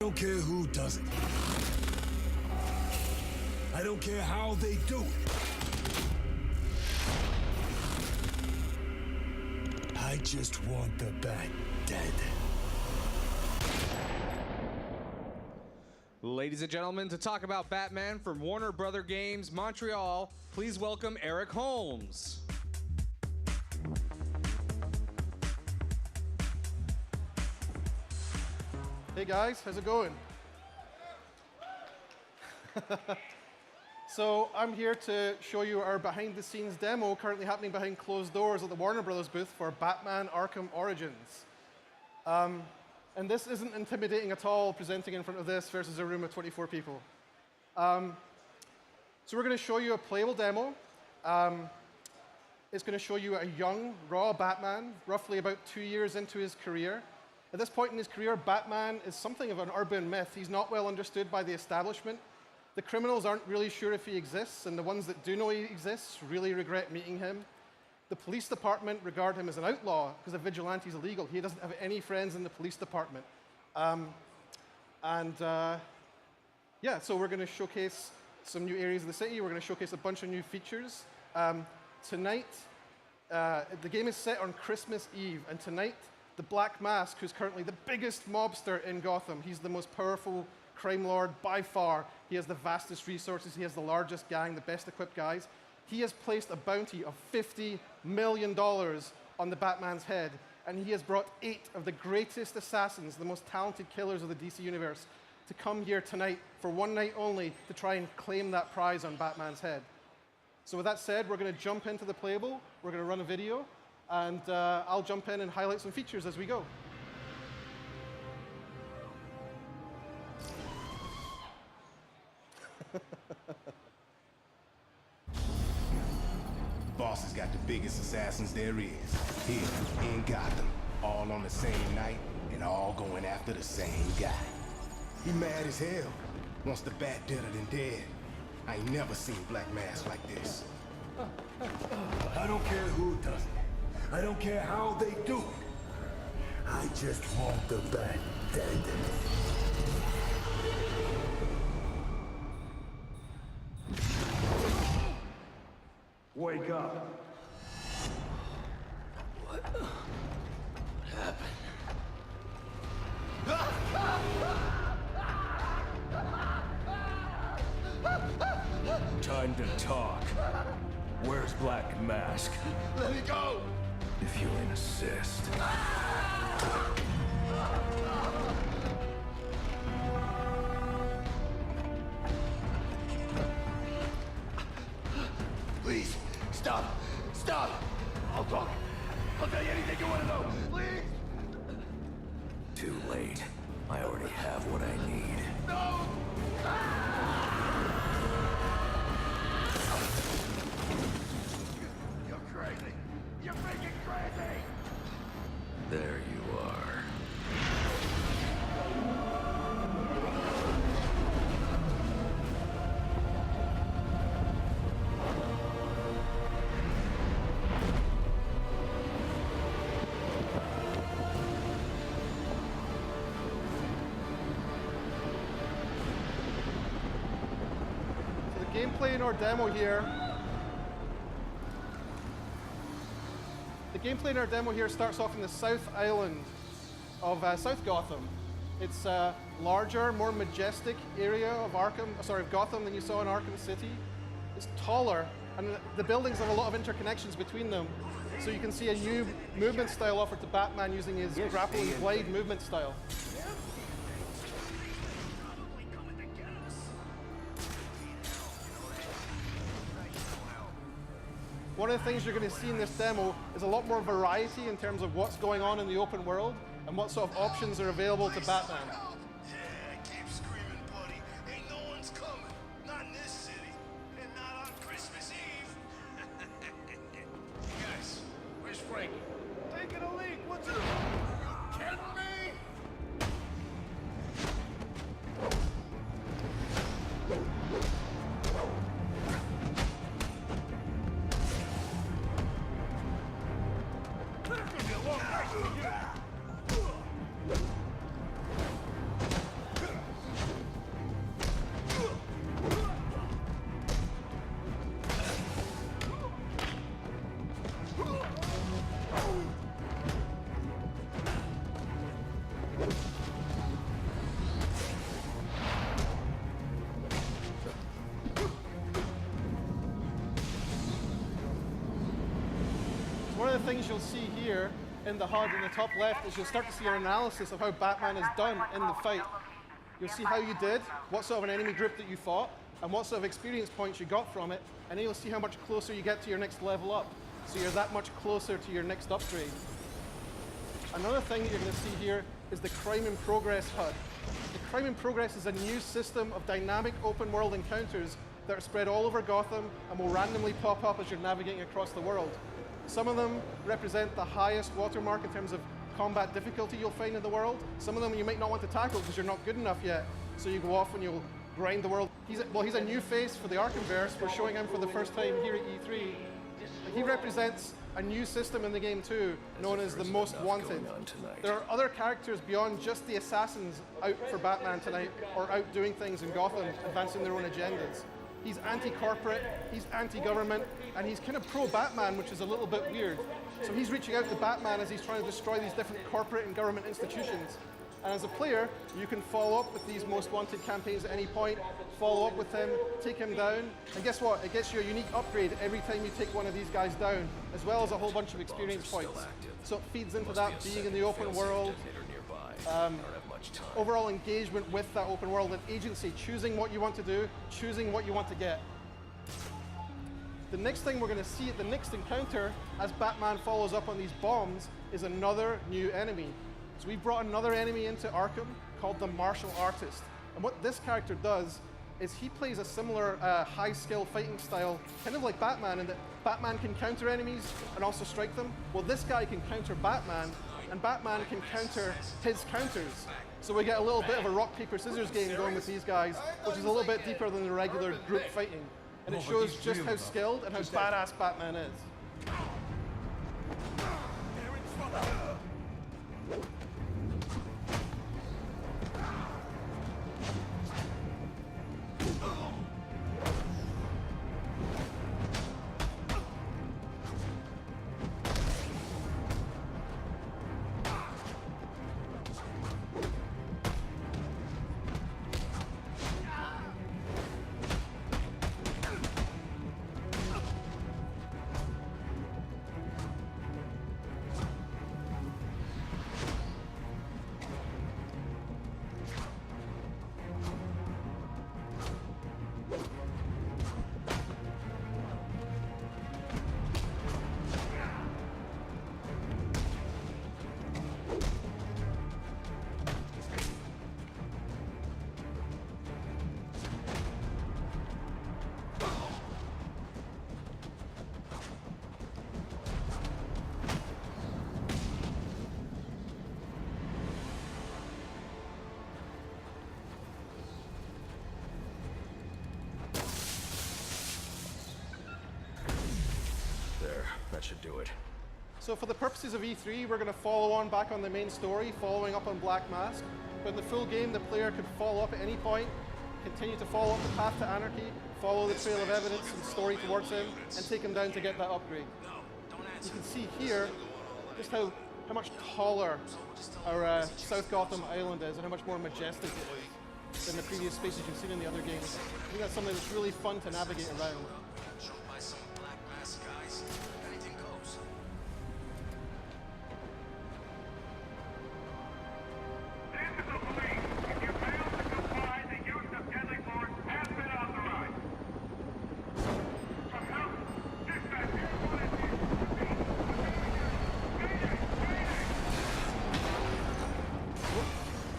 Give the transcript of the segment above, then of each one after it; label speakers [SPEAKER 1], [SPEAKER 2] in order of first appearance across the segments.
[SPEAKER 1] don't care who does it. I don't care how they do it. I just want the Bat dead.
[SPEAKER 2] Ladies and gentlemen, to talk about Batman from Warner Brother Games Montreal, please welcome Eric Holmes.
[SPEAKER 3] Hey guys, how's it going? So I'm here to show you our behind-the-scenes demo currently happening behind closed doors at the Warner Brothers booth for Batman Arkham Origins. And this isn't intimidating at all, presenting in front of this versus a room of 24 people. So we're going to show you a playable demo. It's going to show you a young, raw Batman, roughly about 2 years into his career. At this point in his career, Batman is something of an urban myth. He's not well understood by the establishment. The criminals aren't really sure if he exists, and the ones that do know he exists really regret meeting him. The police department regard him as an outlaw because a vigilante is illegal. He doesn't have any friends in the police department. Yeah, so we're going to showcase some new areas of the city. We're going to showcase a bunch of new features. Tonight, the game is set on Christmas Eve, and tonight, the Black Mask, who's currently the biggest mobster in Gotham. He's the most powerful crime lord by far. He has the vastest resources. He has the largest gang, the best equipped guys. He has placed a bounty of $50 million on the Batman's head, and he has brought 8 of the greatest assassins, the most talented killers of the DC universe, to come here tonight for one night only to try and claim that prize on Batman's head. So with that said, we're going to jump into the playable. We're going to run a video, and I'll jump in and highlight some features as we go.
[SPEAKER 4] Boss has got the biggest assassins there is. Here in Gotham, all on the same night and all going after the same guy. He mad as hell. Wants the Bat deader than dead. I ain't never seen Black Mask like this.
[SPEAKER 1] I don't care who does it. I don't care how they do it. I just want the Bat dead. Wake up.
[SPEAKER 5] What happened?
[SPEAKER 6] Time to talk. Where's Black Mask?
[SPEAKER 5] Let me go!
[SPEAKER 6] If you insist.
[SPEAKER 5] Please, stop! Stop! I'll talk. I'll tell you anything you want to know. Please!
[SPEAKER 6] Too late. I already have what I need.
[SPEAKER 5] No! You're crazy! You're freaking crazy!
[SPEAKER 6] There you are.
[SPEAKER 3] Gameplay in our demo here. The gameplay in our demo here starts off in the South Island of South Gotham. It's a larger, more majestic area of Gotham than you saw in Arkham City. It's taller, and the buildings have a lot of interconnections between them. So you can see a new movement style offered to Batman using his grapple and glide movement style. One of the things you're going to see in this demo is a lot more variety in terms of what's going on in the open world and what sort of options are available to Batman.
[SPEAKER 5] Yeah, keep screaming, buddy. Ain't no one's coming. Not in this city. And not on Christmas Eve. Guys, where's Frankie? Taking a leak. What's it? You kidding me? There's gonna be a long night for you.
[SPEAKER 3] things you'll see here in the HUD in the top left is you'll start to see an analysis of how Batman is done in the fight. You'll see how you did, what sort of an enemy group that you fought, and what sort of experience points you got from it, and then you'll see how much closer you get to your next level up. So you're that much closer to your next upgrade. Another thing that you're going to see here is the Crime in Progress HUD. The Crime in Progress is a new system of dynamic open world encounters that are spread all over Gotham and will randomly pop up as you're navigating across the world. Some of them represent the highest watermark in terms of combat difficulty you'll find in the world. Some of them you might not want to tackle because you're not good enough yet, so you go off and you'll grind the world. He's a new face for the Arkhamverse. We're showing him for the first time here at E3. He represents a new system in the game too, known as the Most Wanted. There are other characters beyond just the assassins out for Batman tonight, or out doing things in Gotham, advancing their own agendas. He's anti-corporate, he's anti-government, and he's kind of pro-Batman, which is a little bit weird. So he's reaching out to Batman as he's trying to destroy these different corporate and government institutions. And as a player, you can follow up with these Most Wanted campaigns at any point, follow up with him, take him down, and guess what? It gets you a unique upgrade every time you take one of these guys down, as well as a whole bunch of experience points. So it feeds into that being in the open world, overall engagement with that open world and agency, choosing what you want to do, choosing what you want to get. The next thing we're going to see at the next encounter, as Batman follows up on these bombs, is another new enemy. So we've brought another enemy into Arkham called the Martial Artist. And what this character does is he plays a similar high-skill fighting style, kind of like Batman, in that Batman can counter enemies and also strike them. Well, this guy can counter Batman, and Batman can counter his counters. So we get a little bit of a rock, paper, scissors game going with these guys, which is a little bit deeper than the regular group fighting. And it shows just how skilled and how badass Batman is.
[SPEAKER 6] That should do it.
[SPEAKER 3] So for the purposes of E3, we're going to follow on back on the main story, following up on Black Mask. But in the full game, the player could follow up at any point, continue to follow up the path to anarchy, follow the trail of evidence and story towards him, and take him down to get that upgrade. You can see here just how much taller our South Gotham Island is and how much more majestic it is than the previous spaces you've seen in the other games. I think that's something that's really fun to navigate around.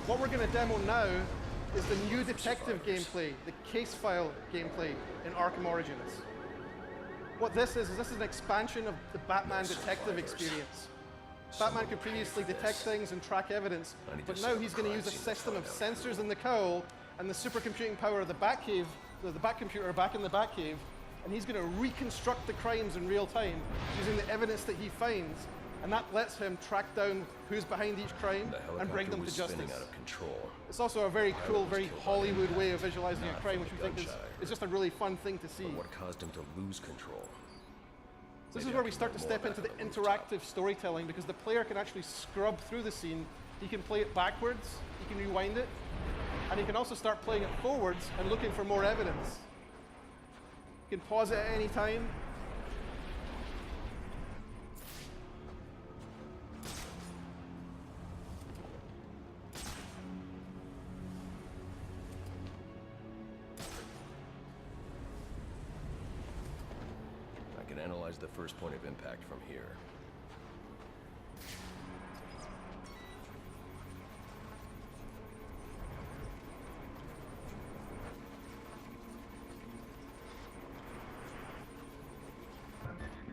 [SPEAKER 3] What we're going to demo now is the new detective gameplay, the case file gameplay in Arkham Origins. What this is an expansion of the Batman detective experience. Batman could previously detect things and track evidence, but now he's going to use a system of sensors in the cowl and the supercomputing power of the Batcave, the Batcomputer back in the Batcave, and he's going to reconstruct the crimes in real time using the evidence that he finds. And that lets him track down who's behind each crime and bring them to justice.
[SPEAKER 6] Out of control.
[SPEAKER 3] It's also a very cool, very Hollywood way of visualizing a crime, which we think is just a really fun thing to see.
[SPEAKER 6] But what caused him to lose control?
[SPEAKER 3] So this is where we start to step into the interactive storytelling, because the player can actually scrub through the scene. He can play it backwards, he can rewind it, and he can also start playing it forwards and looking for more evidence. You can pause it at any time.
[SPEAKER 6] analyze the first point of impact from here.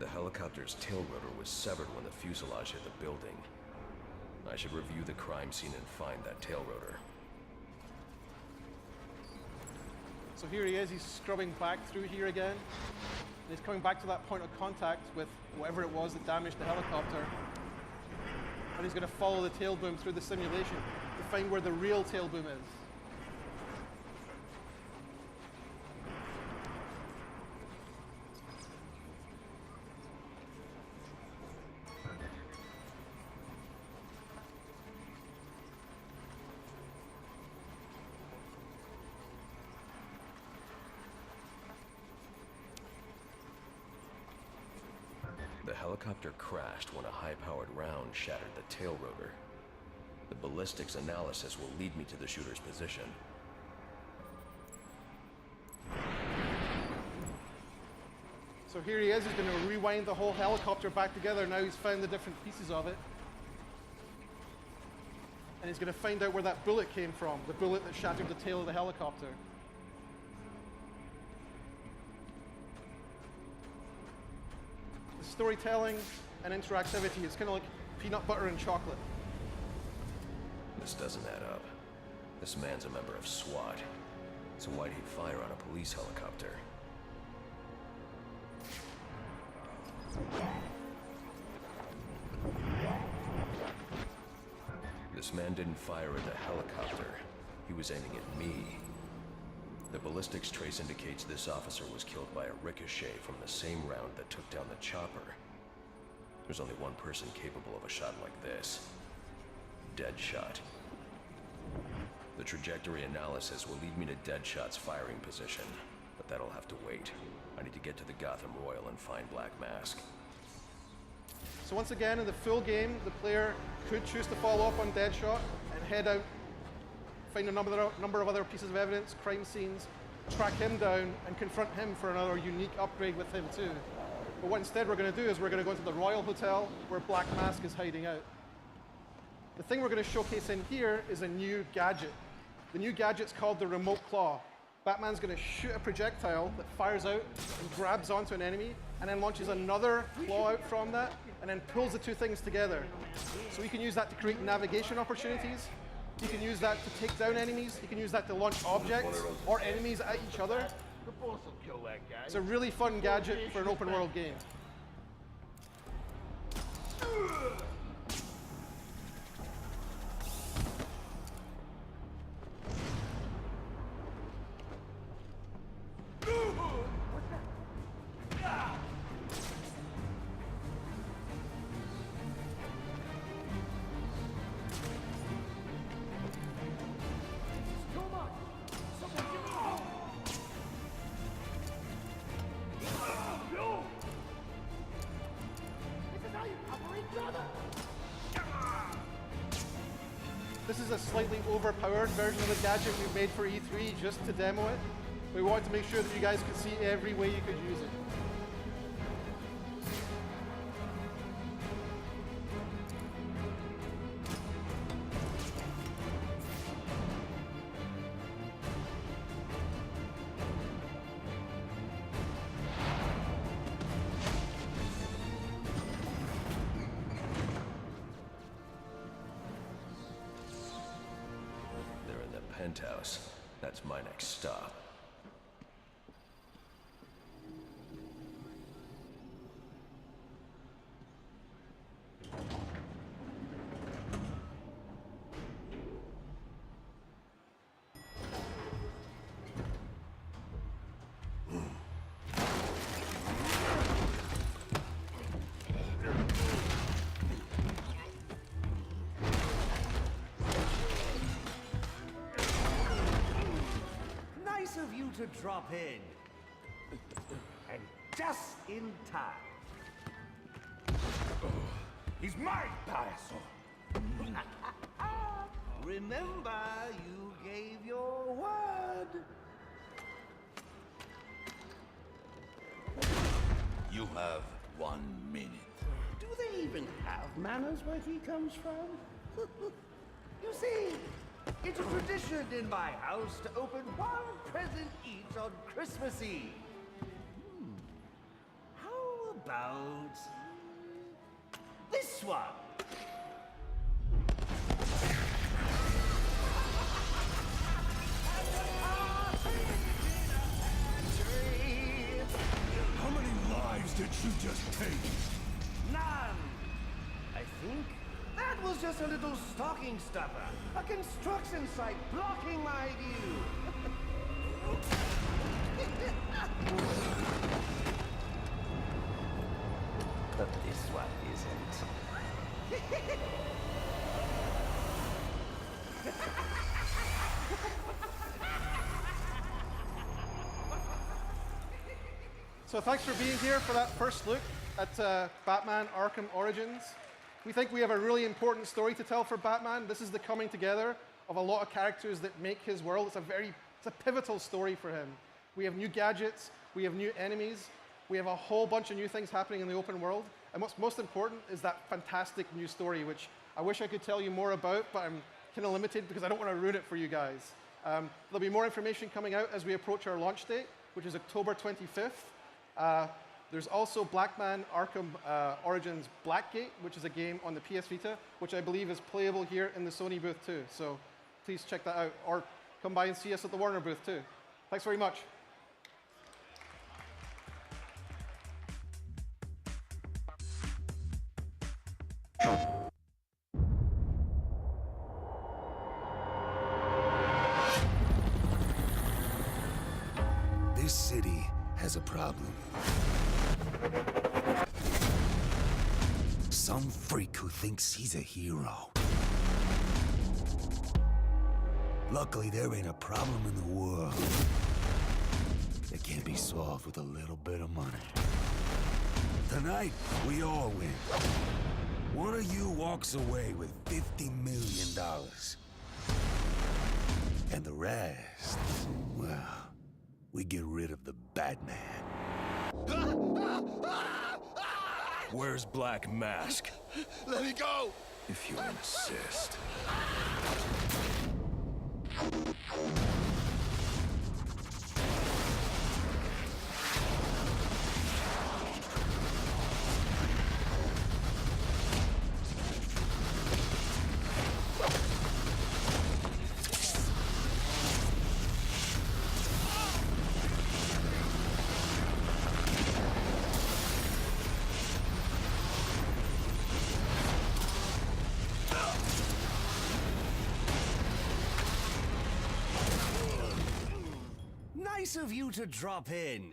[SPEAKER 6] The helicopter's tail rotor was severed when the fuselage hit the building. I should review the crime scene and find that tail rotor.
[SPEAKER 3] So here he is, he's scrubbing back through here again. And he's coming back to that point of contact with whatever it was that damaged the helicopter. And he's going to follow the tail boom through the simulation to find where the real tail boom is.
[SPEAKER 6] The helicopter crashed when a high-powered round shattered the tail rotor. The ballistics analysis will lead me to the shooter's position.
[SPEAKER 3] So here he is, he's going to rewind the whole helicopter back together. Now he's found the different pieces of it. And he's going to find out where that bullet came from, the bullet that shattered the tail of the helicopter. The storytelling and interactivity, it's kind of like peanut butter and chocolate.
[SPEAKER 6] This doesn't add up. This man's a member of SWAT. So why'd he fire on a police helicopter? This man didn't fire at the helicopter. He was aiming at me. The ballistics trace indicates this officer was killed by a ricochet from the same round that took down the chopper. There's only one person capable of a shot like this. Deadshot. The trajectory analysis will lead me to Deadshot's firing position, but that'll have to wait. I need to get to the Gotham Royal and find Black Mask.
[SPEAKER 3] So once again, in the full game, the player could choose to follow up on Deadshot and head out, find a number of other pieces of evidence, crime scenes, track him down, and confront him for another unique upgrade with him too. But what instead we're going to do is we're going to go into the Royal Hotel where Black Mask is hiding out. The thing we're going to showcase in here is a new gadget. The new gadget's called the Remote Claw. Batman's going to shoot a projectile that fires out and grabs onto an enemy, and then launches another claw out from that, and then pulls the two things together. So you can use that to create navigation opportunities. You can use that to take down enemies. You can use that to launch objects or enemies at each other.
[SPEAKER 5] The boss will kill that guy.
[SPEAKER 3] It's a really fun gadget for an open world game. This is a slightly overpowered version of the gadget we made for E3 just to demo it. We wanted to make sure that you guys could see every way you could use it.
[SPEAKER 6] Penthouse. That's my next stop.
[SPEAKER 7] Of you to drop in. And just in time. He's mine, Payaso. Remember, you gave your word.
[SPEAKER 5] You have
[SPEAKER 1] 1 minute.
[SPEAKER 7] Do they even have manners where he comes from? You see, it's a tradition in my house to open one present each on Christmas Eve. How about this one?
[SPEAKER 1] How many lives did you just take?
[SPEAKER 7] None. I think that was just a little stocking stuffer. A construction site blocking my view. But this one isn't.
[SPEAKER 3] So thanks for being here for that first look at Batman Arkham Origins. We think we have a really important story to tell for Batman. This is the coming together of a lot of characters that make his world. It's a pivotal story for him. We have new gadgets, we have new enemies, we have a whole bunch of new things happening in the open world. And what's most important is that fantastic new story, which I wish I could tell you more about, but I'm kind of limited because I don't want to ruin it for you guys. There'll be more information coming out as we approach our launch date, which is October 25th. There's also Batman Arkham Origins Blackgate, which is a game on the PS Vita, which I believe is playable here in the Sony booth too. So please check that out, or come by and see us at the Warner booth too. Thanks very much.
[SPEAKER 1] This city has a problem. Some freak who thinks he's a hero. Luckily, there ain't a problem in the world that can't be solved with a little bit of money. Tonight, we all win. One of you walks away with $50 million. And the rest, well, we get rid of the Batman.
[SPEAKER 6] Where's Black Mask?
[SPEAKER 5] Let me go!
[SPEAKER 6] If you insist.
[SPEAKER 7] Nice of you to drop in.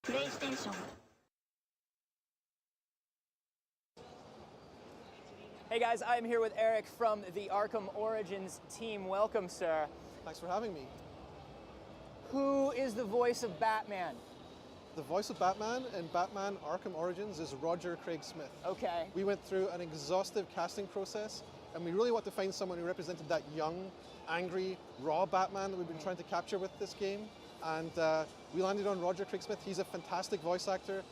[SPEAKER 8] PlayStation.
[SPEAKER 9] Hey guys, I'm here with Eric from the Arkham Origins team. Welcome, sir.
[SPEAKER 3] Thanks for having me.
[SPEAKER 9] Who is the voice of Batman?
[SPEAKER 3] The voice of Batman in Batman Arkham Origins is Roger Craig Smith.
[SPEAKER 9] Okay.
[SPEAKER 3] We went through an exhaustive casting process, and we really want to find someone who represented that young, angry, raw Batman that we've been trying to capture with this game. And we landed on Roger Craig Smith. He's a fantastic voice actor.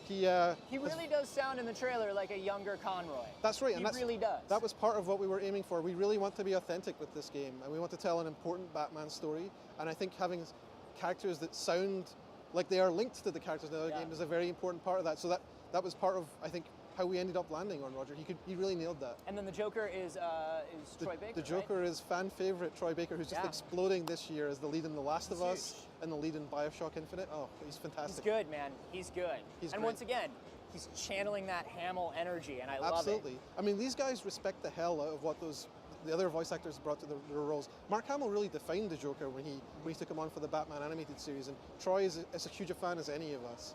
[SPEAKER 3] He
[SPEAKER 9] really does sound in the trailer like a younger Conroy.
[SPEAKER 3] That's right.
[SPEAKER 9] He really does.
[SPEAKER 3] That was part of what we were aiming for. We really want to be authentic with this game, and we want to tell an important Batman story. And I think having characters that sound like they are linked to the characters in the other game is a very important part of that. So that was part of, I think, how we ended up landing on Roger. He really nailed that.
[SPEAKER 9] And then the Joker is Troy Baker.
[SPEAKER 3] The Joker
[SPEAKER 9] right?
[SPEAKER 3] is fan favorite Troy Baker, who's just exploding this year as the lead in The Last of Us and the lead in BioShock Infinite. Oh, he's fantastic.
[SPEAKER 9] He's good, man. He's good.
[SPEAKER 3] He's
[SPEAKER 9] and
[SPEAKER 3] great.
[SPEAKER 9] Once again, he's channeling that Hamill energy, and I love it.
[SPEAKER 3] Absolutely. I mean, these guys respect the hell out of what the other voice actors brought to their roles. Mark Hamill really defined the Joker when he took him on for the Batman animated series, and Troy is as huge a fan as any of us.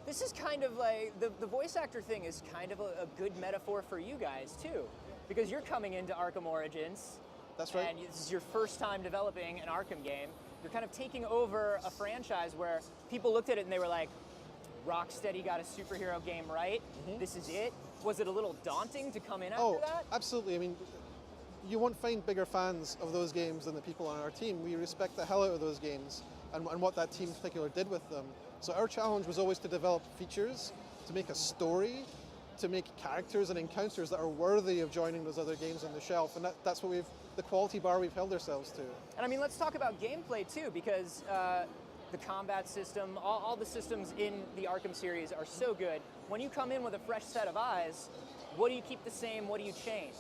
[SPEAKER 9] This is kind of like, the voice actor thing is kind of a good metaphor for you guys, too. Because you're coming into Arkham Origins.
[SPEAKER 3] That's right.
[SPEAKER 9] And this is your first time developing an Arkham game. You're kind of taking over a franchise where people looked at it and they were like, Rocksteady got a superhero game right. This is it. Was it a little daunting to come in after that?
[SPEAKER 3] Absolutely. I mean, you won't find bigger fans of those games than the people on our team. We respect the hell out of those games and what that team in particular did with them. So our challenge was always to develop features, to make a story, to make characters and encounters that are worthy of joining those other games on the shelf, and that's what the quality bar we've held ourselves to.
[SPEAKER 9] And I mean, let's talk about gameplay too, because the combat system, all the systems in the Arkham series are so good. When you come in with a fresh set of eyes, what do you keep the same? What do you change?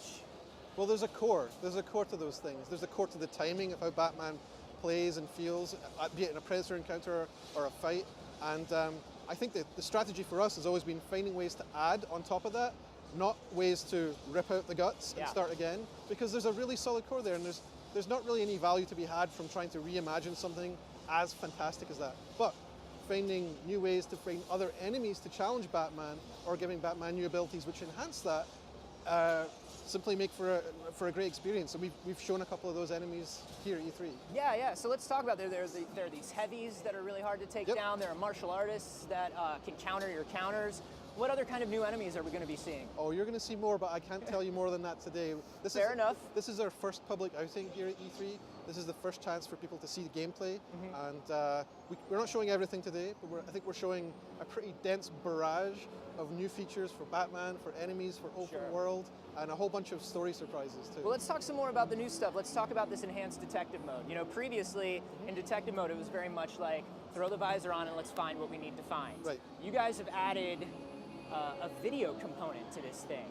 [SPEAKER 3] Well, there's a core. There's a core to those things. There's a core to the timing of how Batman plays and feels, be it in a Predator encounter or a fight. And I think that the strategy for us has always been finding ways to add on top of that, not ways to rip out the guts and start again, because there's a really solid core there, and there's not really any value to be had from trying to reimagine something as fantastic as that. But finding new ways to bring other enemies to challenge Batman, or giving Batman new abilities which enhance that, simply make for a great experience. And we've shown a couple of those enemies here at E3.
[SPEAKER 9] Yeah. So let's talk about there are these heavies that are really hard to take down. There are martial artists that can counter your counters. What other kind of new enemies are we going to be seeing?
[SPEAKER 3] Oh, you're going to see more, but I can't tell you more than that today.
[SPEAKER 9] Fair enough.
[SPEAKER 3] This is our first public outing here at E3. This is the first chance for people to see the gameplay, and we're not showing everything today, but I think we're showing a pretty dense barrage of new features for Batman, for enemies, for open world, and a whole bunch of story surprises too.
[SPEAKER 9] Well, let's talk some more about the new stuff. Let's talk about this enhanced detective mode. You know, previously in detective mode, it was very much like throw the visor on and let's find what we need to find.
[SPEAKER 3] Right.
[SPEAKER 9] You guys have added a video component to this thing,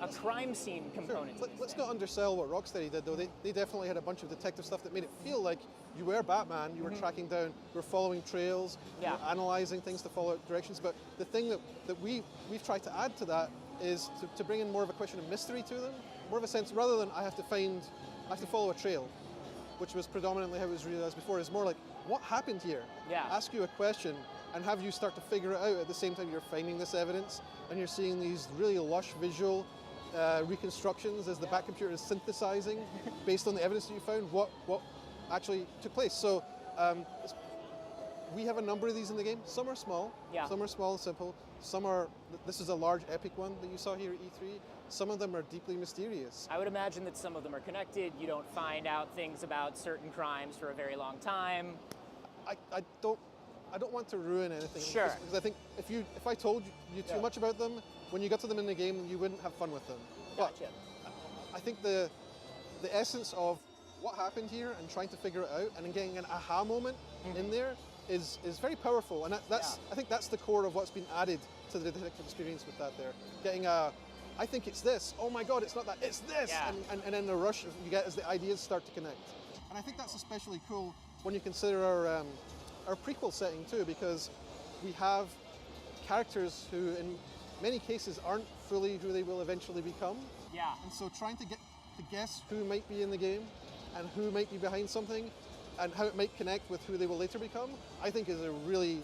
[SPEAKER 9] a crime scene component.
[SPEAKER 3] Sure. Let's not undersell what Rocksteady did, though. They definitely had a bunch of detective stuff that made it feel like you were Batman, you were tracking down, you were following trails, you were analyzing things to follow directions. But the thing that we've tried to add to that is to bring in more of a question of mystery to them, more of a sense, rather than I have to follow a trail, which was predominantly how it was realized before, is more like, what happened here? Ask you a question and have you start to figure it out at the same time you're finding this evidence, and you're seeing these really lush visual reconstructions as the Bat computer is synthesizing based on the evidence that you found what actually took place. So we have a number of these in the game. Some are small, some are small and simple. Some are, this is a large epic one that you saw here at E3. Some of them are deeply mysterious.
[SPEAKER 9] I would imagine that some of them are connected. You don't find out things about certain crimes for a very long time.
[SPEAKER 3] I don't want to ruin anything.
[SPEAKER 9] Sure.
[SPEAKER 3] Because I think if I told you too much about them, when you got to them in the game, you wouldn't have fun with them.
[SPEAKER 9] Gotcha.
[SPEAKER 3] But I think the essence of what happened here and trying to figure it out and then getting an aha moment in there is very powerful. And I think that's the core of what's been added to the detective experience with that there. Getting I think it's this. Oh my God, it's not that, it's this. And then the rush you get as the ideas start to connect. And I think that's especially cool when you consider our prequel setting too, because we have characters who in many cases aren't fully who they will eventually become.
[SPEAKER 9] Yeah.
[SPEAKER 3] And so trying to guess who might be in the game and who might be behind something and how it might connect with who they will later become, I think is a really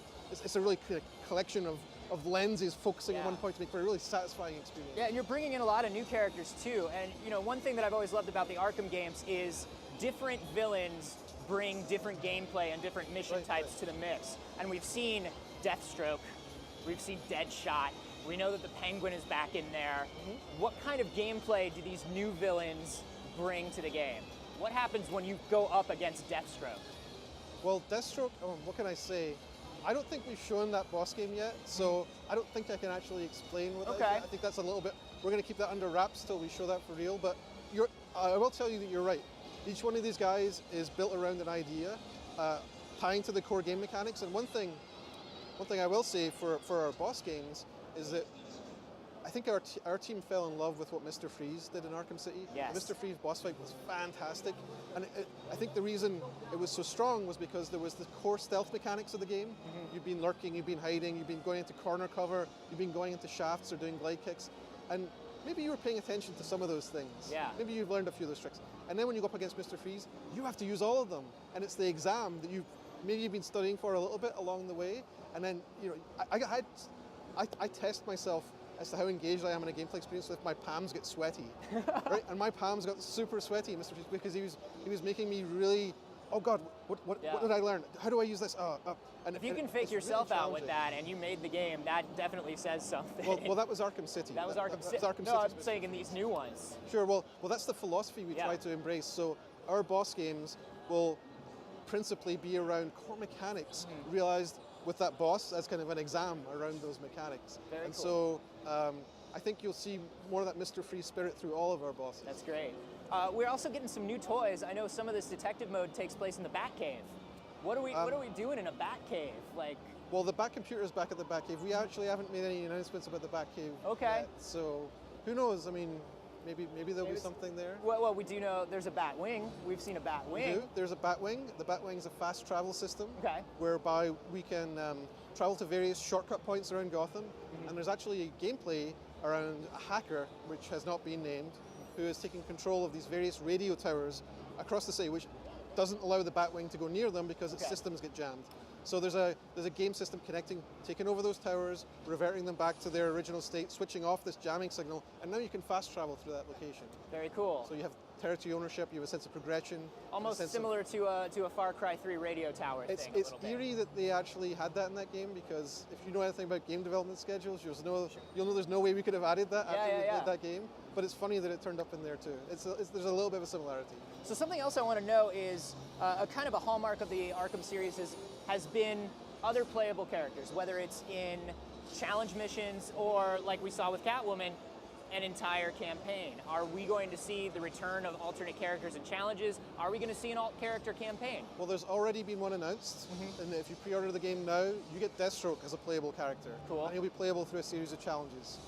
[SPEAKER 3] collection of lenses focusing on one point to make for a really satisfying experience.
[SPEAKER 9] Yeah, and you're bringing in a lot of new characters too. And you know, one thing that I've always loved about the Arkham games is different villains bring different gameplay and different mission types to the mix. And we've seen Deathstroke, we've seen Deadshot, we know that the Penguin is back in there. What kind of gameplay do these new villains bring to the game? What happens when you go up against Deathstroke?
[SPEAKER 3] Well, Deathstroke, what can I say? I don't think we've shown that boss game yet, so I don't think I can actually explain what that is yet. I think that's a little bit, we're going to keep that under wraps till we show that for real, but I will tell you that you're right. Each one of these guys is built around an idea, tying to the core game mechanics. And one thing I will say for our boss games is that I think our team fell in love with what Mr. Freeze did in Arkham City.
[SPEAKER 9] Yes.
[SPEAKER 3] Mr. Freeze boss fight was fantastic, and I think the reason it was so strong was because there was the core stealth mechanics of the game. You've been lurking, you've been hiding, you've been going into corner cover, you've been going into shafts or doing glide kicks, and maybe you were paying attention to some of those things.
[SPEAKER 9] Yeah.
[SPEAKER 3] Maybe you've learned a few of those tricks. And then when you go up against Mr. Freeze, you have to use all of them. And it's the exam that you've been studying for a little bit along the way. And then, I test myself as to how engaged I am in a gameplay experience if my palms get sweaty. Right? And my palms got super sweaty, Mr. Freeze, because he was making me really oh God, what
[SPEAKER 9] Yeah.
[SPEAKER 3] did I learn? How do I use this? And
[SPEAKER 9] If you
[SPEAKER 3] and
[SPEAKER 9] can
[SPEAKER 3] it's
[SPEAKER 9] fake
[SPEAKER 3] really
[SPEAKER 9] yourself out with
[SPEAKER 3] challenging.
[SPEAKER 9] that and you made the game, that definitely says something.
[SPEAKER 3] Well, that was Arkham City.
[SPEAKER 9] that was Arkham City.
[SPEAKER 3] That was Arkham
[SPEAKER 9] No,
[SPEAKER 3] City
[SPEAKER 9] I'm saying in these new ones.
[SPEAKER 3] Sure. Well, that's the philosophy we
[SPEAKER 9] Yeah.
[SPEAKER 3] try to embrace. So our boss games will principally be around core mechanics
[SPEAKER 9] Mm-hmm.
[SPEAKER 3] realized with that boss as kind of an exam around those mechanics.
[SPEAKER 9] Very
[SPEAKER 3] and
[SPEAKER 9] cool.
[SPEAKER 3] so I think you'll see more of that Mr. Free spirit through all of our bosses.
[SPEAKER 9] That's great. We're also getting some new toys. I know some of this detective mode takes place in the Batcave. What are we doing in a Batcave? Like,
[SPEAKER 3] Well, the Bat computer is back at the Batcave. We actually haven't made any announcements about the Batcave
[SPEAKER 9] Okay.
[SPEAKER 3] yet. So who knows? I mean, maybe there'll be
[SPEAKER 9] Maybe
[SPEAKER 3] something there.
[SPEAKER 9] well, we do know there's a Batwing. We've seen a Batwing.
[SPEAKER 3] We do. There's a Batwing. The Batwing is a fast travel system
[SPEAKER 9] Okay.
[SPEAKER 3] whereby we can travel to various shortcut points around Gotham.
[SPEAKER 9] Mm-hmm.
[SPEAKER 3] And there's actually gameplay around a hacker, which has not been named, who is taking control of these various radio towers across the city, which doesn't allow the Batwing to go near them because its
[SPEAKER 9] Okay.
[SPEAKER 3] systems get jammed. So there's a game system connecting, taking over those towers, reverting them back to their original state, switching off this jamming signal, and now you can fast travel through that location.
[SPEAKER 9] Very cool.
[SPEAKER 3] So you have territory ownership, you have a sense of progression. you have a
[SPEAKER 9] Almost
[SPEAKER 3] sense of-
[SPEAKER 9] similar to a Far Cry 3 radio tower
[SPEAKER 3] It's
[SPEAKER 9] thing. a little bit.
[SPEAKER 3] eerie that they actually had that in that game because if you know anything about game development schedules, you'll know there's no way we could have added that after we played that game. But it's funny that it turned up in there too. There's a little bit of a similarity.
[SPEAKER 9] So something else I want to know is a kind of a hallmark of the Arkham series has been other playable characters, whether it's in challenge missions or like we saw with Catwoman, an entire campaign. Are we going to see the return of alternate characters and challenges? Are we going to see an alt character campaign?
[SPEAKER 3] Well, there's already been one announced,
[SPEAKER 9] Mm-hmm.
[SPEAKER 3] and if you pre-order the game now, you get Deathstroke as a playable character.
[SPEAKER 9] Cool.
[SPEAKER 3] And he'll be playable through a series of challenges.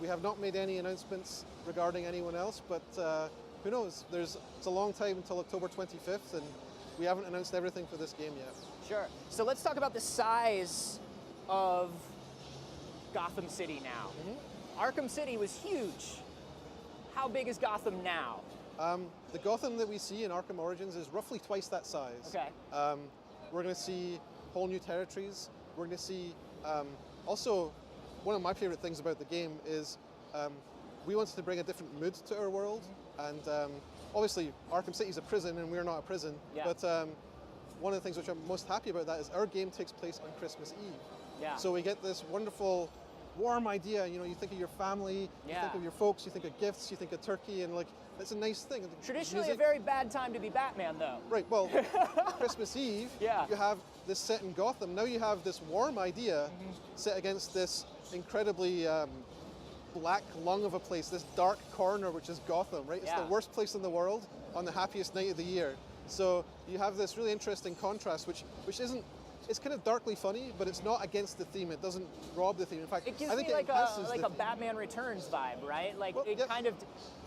[SPEAKER 3] We have not made any announcements regarding anyone else, but who knows? It's a long time until October 25th, and we haven't announced everything for this game yet.
[SPEAKER 9] Sure. So let's talk about the size of Gotham City now. Arkham City was huge. How big is Gotham now?
[SPEAKER 3] The Gotham that we see in Arkham Origins is roughly twice that size.
[SPEAKER 9] Okay.
[SPEAKER 3] We're going to see whole new territories. We're going to see also one of my favorite things about the game is we wanted to bring a different mood to our world, and obviously Arkham City is a prison, and we're not a prison.
[SPEAKER 9] Yeah.
[SPEAKER 3] But one of the things which I'm most happy about that is our game takes place on Christmas Eve.
[SPEAKER 9] Yeah.
[SPEAKER 3] So we get this wonderful, warm idea. You know, you think of your family, you
[SPEAKER 9] Yeah.
[SPEAKER 3] think of your folks, you think of gifts, you think of turkey, and like it's a nice thing.
[SPEAKER 9] Traditionally,
[SPEAKER 3] Music-
[SPEAKER 9] a very bad time to be Batman, though.
[SPEAKER 3] Right, well, Christmas Eve,
[SPEAKER 9] Yeah.
[SPEAKER 3] you have this set in Gotham. Now you have this warm idea set against this incredibly black lung of a place, this dark corner, which is Gotham, right? It's
[SPEAKER 9] Yeah.
[SPEAKER 3] the worst place in the world on the happiest night of the year. So you have this really interesting contrast, which isn't, it's kind of darkly funny, but it's not against the theme. It doesn't rob the theme. In fact,
[SPEAKER 9] It gives
[SPEAKER 3] I think
[SPEAKER 9] me like
[SPEAKER 3] it enhances
[SPEAKER 9] a
[SPEAKER 3] the theme.
[SPEAKER 9] Batman Returns vibe, right? Like
[SPEAKER 3] Well,
[SPEAKER 9] it
[SPEAKER 3] yep.
[SPEAKER 9] kind of.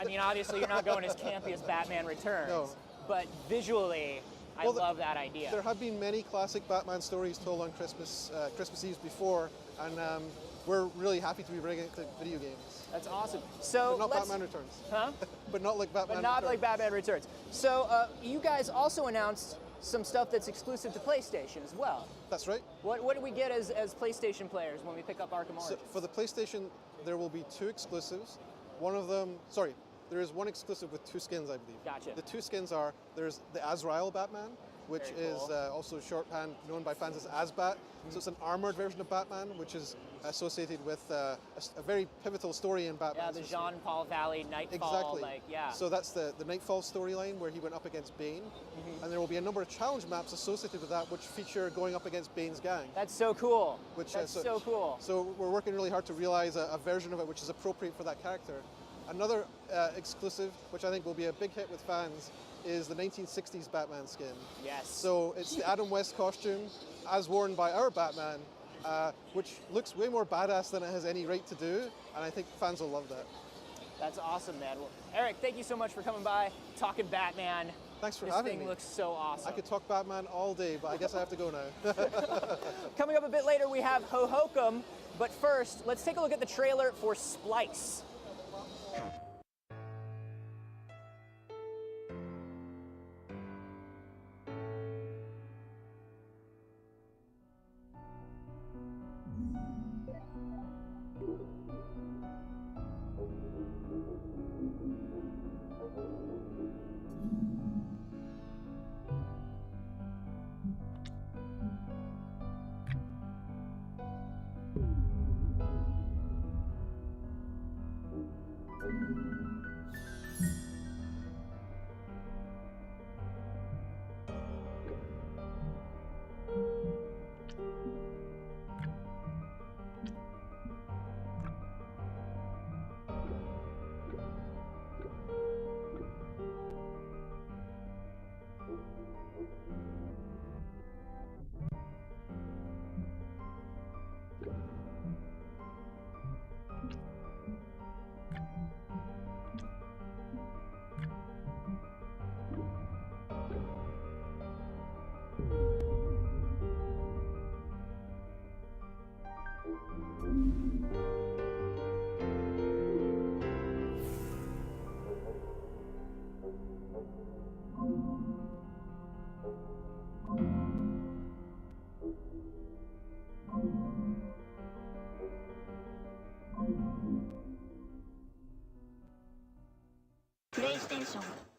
[SPEAKER 9] I mean, obviously you're not going as campy as Batman Returns,
[SPEAKER 3] No.
[SPEAKER 9] but visually, I
[SPEAKER 3] Well,
[SPEAKER 9] love that idea.
[SPEAKER 3] There have been many classic Batman stories told on Christmas Eves before, and we're really happy to be bringing it to video games.
[SPEAKER 9] That's awesome. So
[SPEAKER 3] But not
[SPEAKER 9] let's,
[SPEAKER 3] Batman Returns.
[SPEAKER 9] huh?
[SPEAKER 3] But not like Batman
[SPEAKER 9] But not
[SPEAKER 3] Returns.
[SPEAKER 9] like Batman Returns. So you guys also announced some stuff that's exclusive to PlayStation as well.
[SPEAKER 3] That's right.
[SPEAKER 9] What do we get as PlayStation players when we pick up Arkham
[SPEAKER 3] So
[SPEAKER 9] Origins?
[SPEAKER 3] for the PlayStation, there will be 2 exclusives. One of them, sorry, there is one exclusive with 2 skins, I believe.
[SPEAKER 9] Gotcha.
[SPEAKER 3] The 2 skins are, there's the Azrael Batman, which
[SPEAKER 9] Very
[SPEAKER 3] is
[SPEAKER 9] cool.
[SPEAKER 3] also shorthand known by fans as Azbat. So it's an armored version of Batman, which is associated with a very pivotal story in Batman.
[SPEAKER 9] Yeah, the Jean-Paul Valley Nightfall,
[SPEAKER 3] Exactly.
[SPEAKER 9] like, yeah.
[SPEAKER 3] So that's the Nightfall storyline where he went up against Bane.
[SPEAKER 9] Mm-hmm.
[SPEAKER 3] And there will be a number of challenge maps associated with that which feature going up against Bane's gang.
[SPEAKER 9] That's so cool.
[SPEAKER 3] Which,
[SPEAKER 9] That's so cool.
[SPEAKER 3] So we're working really hard to realize a version of it which is appropriate for that character. Another exclusive, which I think will be a big hit with fans, is the 1960s Batman skin.
[SPEAKER 9] Yes.
[SPEAKER 3] So it's the Adam West costume as worn by our Batman, which looks way more badass than it has any right to do, and I think fans will love that.
[SPEAKER 9] That's awesome, man. Well, Eric, thank you so much for coming by, talking Batman.
[SPEAKER 3] Thanks for
[SPEAKER 9] this
[SPEAKER 3] having
[SPEAKER 9] thing
[SPEAKER 3] me.
[SPEAKER 9] looks so awesome.
[SPEAKER 3] I could talk Batman all day, but I guess I have to go now.
[SPEAKER 9] Coming up a bit later, we have Ho Hokum, but first, let's take a look at the trailer for Splice.
[SPEAKER 8] PlayStation